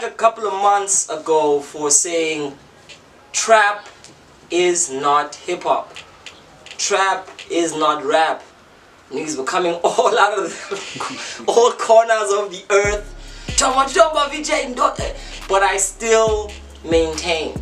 flag a couple of months ago for saying trap is not hip-hop. Trap is not rap. Niggas were coming all out of all corners of the earth. But I still maintain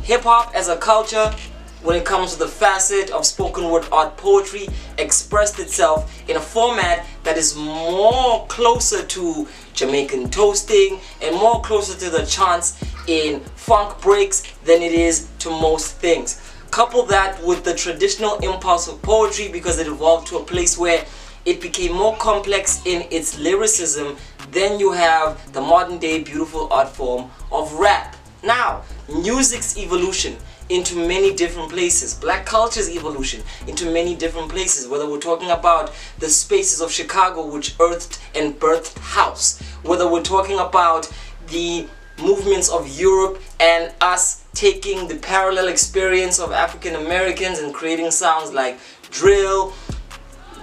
hip-hop as a culture, when it comes to the facet of spoken word art poetry, expressed itself in a format that is more closer to Jamaican toasting and more closer to the chants in funk breaks than it is to most things. Couple that with the traditional impulse of poetry, because it evolved to a place where it became more complex in its lyricism, then you have the modern day beautiful art form of rap. Now, music's evolution into many different places, black culture's evolution into many different places, whether we're talking about the spaces of Chicago which earthed and birthed house, whether we're talking about the movements of Europe and us taking the parallel experience of African Americans and creating sounds like drill,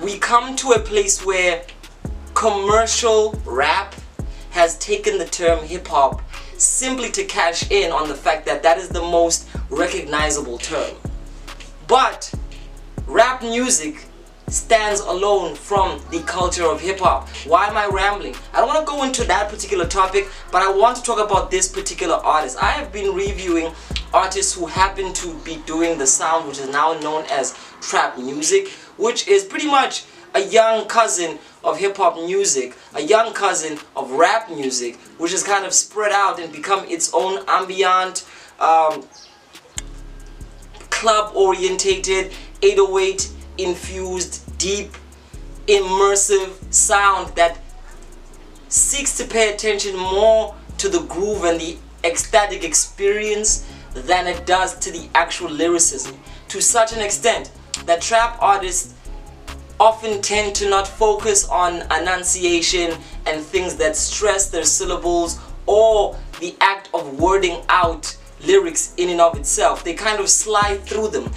we come to a place where commercial rap has taken the term hip-hop simply to cash in on the fact that that is the most recognizable term. But rap music stands alone from the culture of hip-hop. Why am I rambling? I don't want to go into that particular topic, but I want to talk about this particular artist. I have been reviewing artists who happen to be doing the sound which is now known as trap music, which is pretty much a young cousin of hip-hop music, a young cousin of rap music, which has kind of spread out and become its own ambient, club-orientated, 808 infused, deep, immersive sound that seeks to pay attention more to the groove and the ecstatic experience than it does to the actual lyricism, to such an extent that trap artists often tend to not focus on enunciation and things that stress their syllables or the act of wording out lyrics in and of itself. They kind of slide through them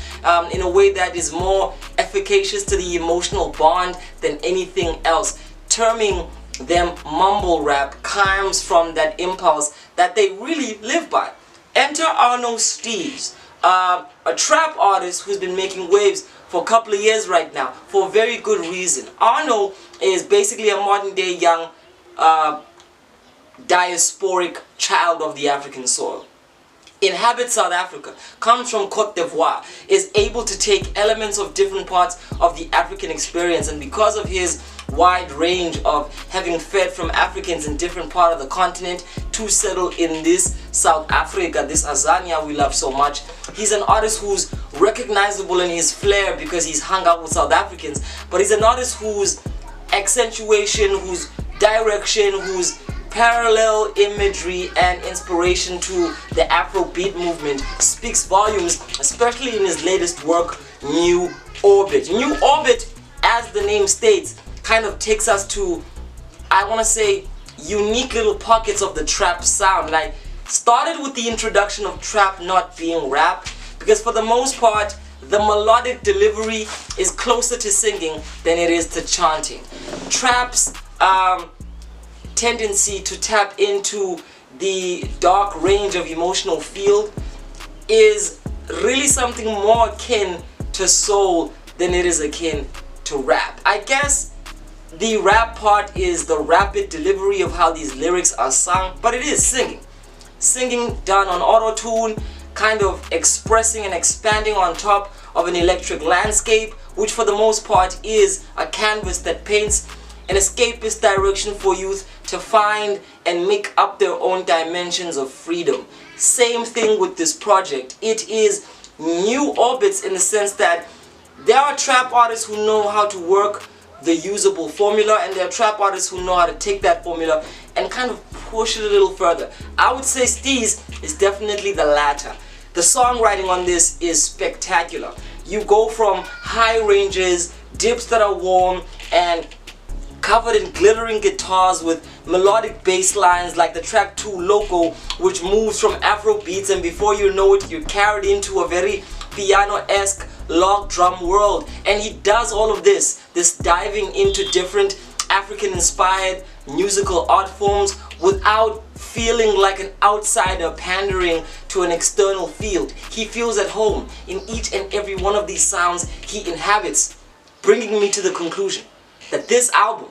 in a way that is more efficacious to the emotional bond than anything else. Terming them mumble rap comes from that impulse that they really live by. Enter Arno Steez, a trap artist who's been making waves for a couple of years right now, for a very good reason. Arno is basically a modern day young diasporic child of the African soil. Inhabits South Africa, comes from Cote d'Ivoire, is able to take elements of different parts of the African experience, and because of his wide range of having fed from Africans in different part of the continent to settle in this South Africa, this Azania we love so much, he's an artist who's recognizable in his flair because he's hung out with South Africans, but he's an artist whose accentuation, whose direction, whose parallel imagery and inspiration to the Afrobeat movement speaks volumes, especially in his latest work, New Orbit. New Orbit, as the name states, kind of takes us to, I want to say, unique little pockets of the trap sound. Like, started with the introduction of trap not being rap, because for the most part, the melodic delivery is closer to singing than it is to chanting. Trap's tendency to tap into the dark range of emotional field is really something more akin to soul than it is akin to rap. I guess the rap part is the rapid delivery of how these lyrics are sung, but it is singing. Singing done on auto-tune, kind of expressing and expanding on top of an electric landscape, which for the most part is a canvas that paints an escapist direction for youth to find and make up their own dimensions of freedom. Same thing with this project. It is new orbits in the sense that there are trap artists who know how to work the usable formula, and there are trap artists who know how to take that formula and kind of push it a little further. I would say Steez is definitely the latter. The songwriting on this is spectacular. You go from high ranges, dips that are warm, and covered in glittering guitars with melodic bass lines like the track 2 Loco, which moves from Afro beats, and before you know it, you're carried into a very piano-esque log drum world. And he does all of this diving into different African-inspired musical art forms without feeling like an outsider pandering to an external field. He feels at home in each and every one of these sounds he inhabits, bringing me to the conclusion that this album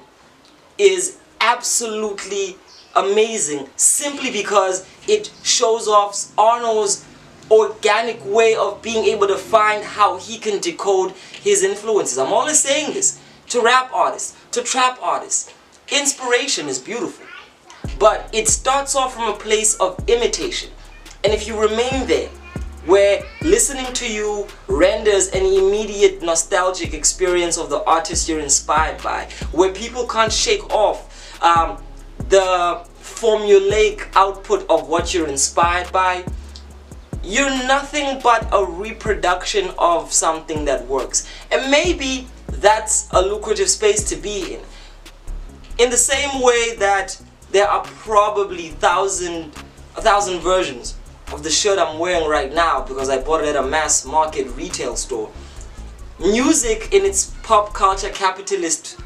is absolutely amazing simply because it shows off Arno's organic way of being able to find how he can decode his influences. I'm always saying this to rap artists, to trap artists. Inspiration is beautiful, but it starts off from a place of imitation. And if you remain there, where listening to you renders an immediate nostalgic experience of the artist you're inspired by, where people can't shake off the formulaic output of what you're inspired by, you're nothing but a reproduction of something that works. And maybe that's a lucrative space to be in. In the same way that there are probably a thousand versions of the shirt I'm wearing right now because I bought it at a mass market retail store. Music in its pop culture capitalist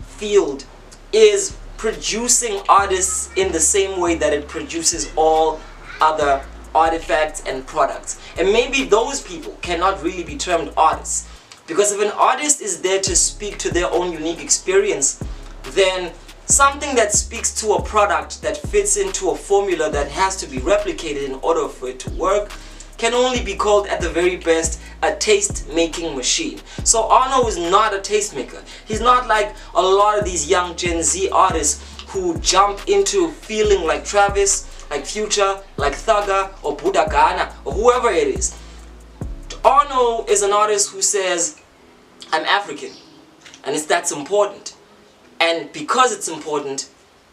field is producing artists in the same way that it produces all other artifacts and products. And maybe those people cannot really be termed artists, because if an artist is there to speak to their own unique experience, then something that speaks to a product that fits into a formula that has to be replicated in order for it to work can only be called at the very best a taste-making machine. So Arno is not a tastemaker. He's not like a lot of these young Gen Z artists who jump into feeling like Travis, like Future, like Thugger or Buddha Ghana or whoever it is. Arno is an artist who says, I'm African, and that's important. And because it's important,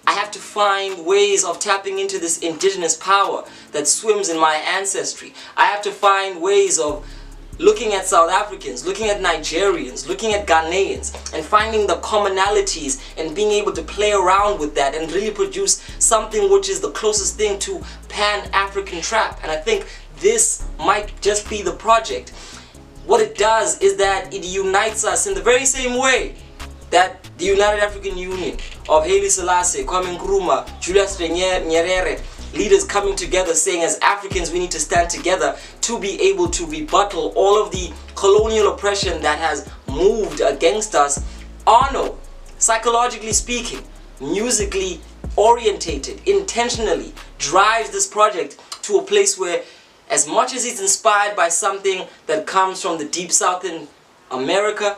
I have to find ways of tapping into this indigenous power that swims in my ancestry. I have to find ways of looking at South Africans, looking at Nigerians, looking at Ghanaians, and finding the commonalities and being able to play around with that and really produce something which is the closest thing to Pan-African trap. And I think this might just be the project. What it does is that it unites us in the very same way that the United African Union of Haile Selassie, Kwame Nkrumah, Julius Nyerere, leaders coming together saying as Africans we need to stand together to be able to rebuttal all of the colonial oppression that has moved against us. Arno, psychologically speaking, musically orientated, intentionally drives this project to a place where, as much as he's inspired by something that comes from the deep south in America,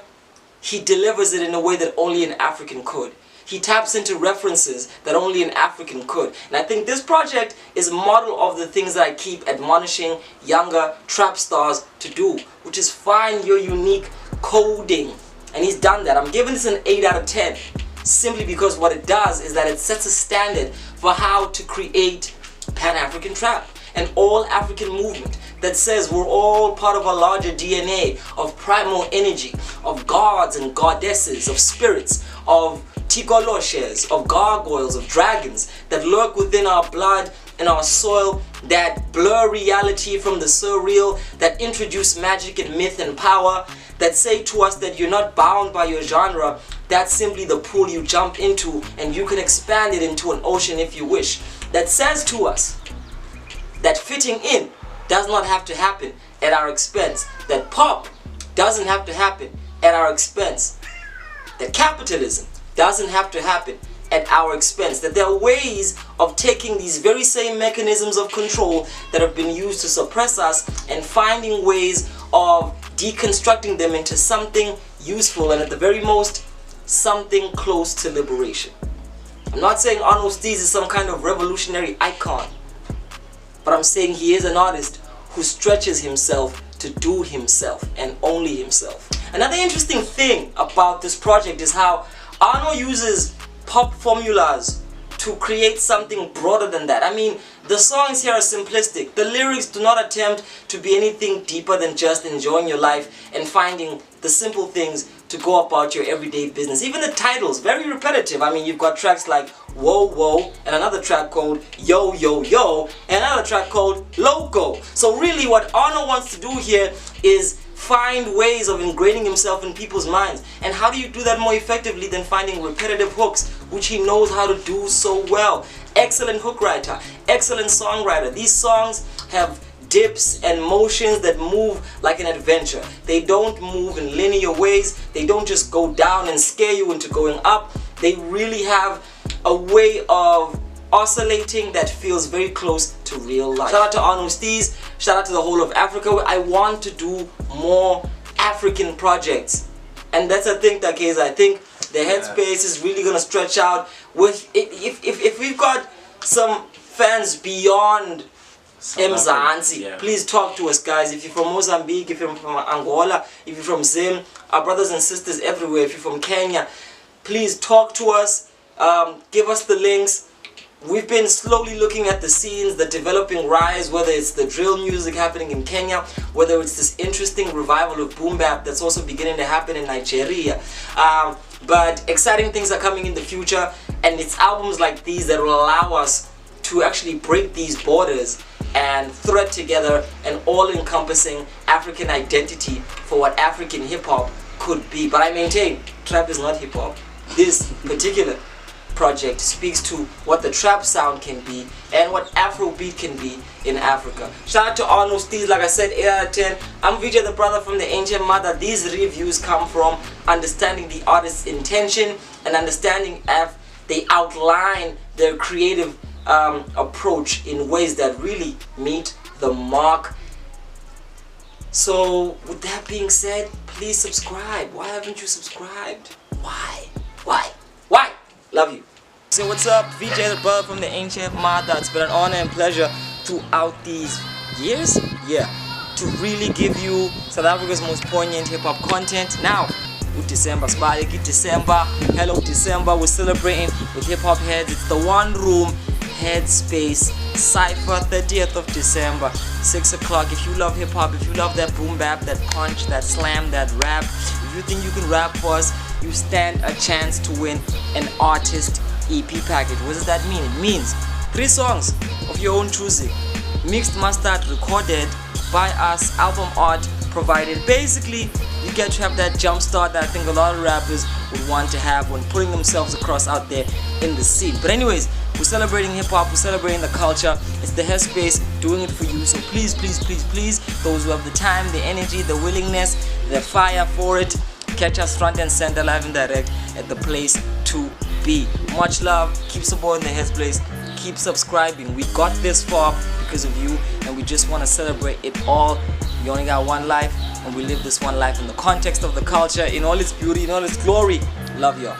he delivers it in a way that only an African could. He taps into references that only an African could. And I think this project is a model of the things that I keep admonishing younger trap stars to do, which is find your unique coding. And he's done that. I'm giving this an 8 out of 10, simply because what it does is that it sets a standard for how to create Pan-African trap, an all-African movement that says we're all part of a larger DNA of primal energy, of gods and goddesses, of spirits, of tikoloshes, of gargoyles, of dragons that lurk within our blood and our soil, that blur reality from the surreal, that introduce magic and myth and power, that say to us that you're not bound by your genre, that's simply the pool you jump into and you can expand it into an ocean if you wish, that says to us that fitting in does not have to happen at our expense, that pop doesn't have to happen at our expense, that capitalism doesn't have to happen at our expense, that there are ways of taking these very same mechanisms of control that have been used to suppress us and finding ways of deconstructing them into something useful and at the very most, something close to liberation. I'm not saying Arno Steez is some kind of revolutionary icon, but I'm saying he is an artist who stretches himself to do himself and only himself. Another interesting thing about this project is how Arno uses pop formulas to create something broader than that. I mean, the songs here are simplistic. The lyrics do not attempt to be anything deeper than just enjoying your life and finding the simple things to go about your everyday business. Even the titles, very repetitive. I mean, you've got tracks like Whoa Whoa, and another track called Yo Yo Yo, and another track called Loco. So really what Arno wants to do here is find ways of ingraining himself in people's minds. And how do you do that more effectively than finding repetitive hooks which he knows how to do so well. Excellent hook writer, excellent songwriter. These songs have dips and motions that move like an adventure. They don't move in linear ways. They don't just go down and scare you into going up. They really have a way of oscillating that feels very close to real life. Shout out to Arno Steez. Shout out to the whole of Africa. I want to do more African projects, and that's a thing, that case. I think the headspace is really gonna stretch out. With if we've got some fans beyond Mzansi, please talk to us, guys. If you're from Mozambique, if you're from Angola, if you're from Zim, our brothers and sisters everywhere. If you're from Kenya, please talk to us. Give us the links. We've been slowly looking at the scenes, the developing rise, whether it's the drill music happening in Kenya, whether it's this interesting revival of boom bap that's also beginning to happen in Nigeria. But exciting things are coming in the future, and it's albums like these that will allow us to actually break these borders and thread together an all-encompassing African identity for what African hip-hop could be. But I maintain, trap is not hip-hop. This particular project speaks to what the trap sound can be and what Afrobeat can be in Africa. Shout out to Arno Steez. Like I said, 8 out of 10. I'm Viwe, the brother from the ancient mother. These reviews come from understanding the artist's intention and understanding if they outline their creative approach in ways that really meet the mark. So with that being said, please subscribe. Why haven't you subscribed? Why? Love you. So what's up, Viwe, the brother from the ancient mother. It's been an honor and pleasure throughout these years, to really give you South Africa's most poignant hip-hop content. Now, December, December, hello December, we're celebrating with hip-hop heads. It's the One Room Headspace Cypher, 30th of December, 6 o'clock. If you love hip-hop, if you love that boom bap, that punch, that slam, that rap, if you think you can rap for us, you stand a chance to win an artist EP package. What does that mean? It means 3 songs of your own choosing, mixed, mastered, recorded by us, album art provided. Basically, you get to have that jump start that I think a lot of rappers would want to have when putting themselves across out there in the scene. But anyways, we're celebrating hip-hop, we're celebrating the culture. It's the Headspace doing it for you. So please, those who have the time, the energy, the willingness, the fire for it, catch us front and center, live and direct at the place to be. Much love. Keep supporting the Headspace. Keep subscribing. We got this far because of you, and we just want to celebrate it all. We only got one life, and we live this one life in the context of the culture, in all its beauty, in all its glory. Love y'all.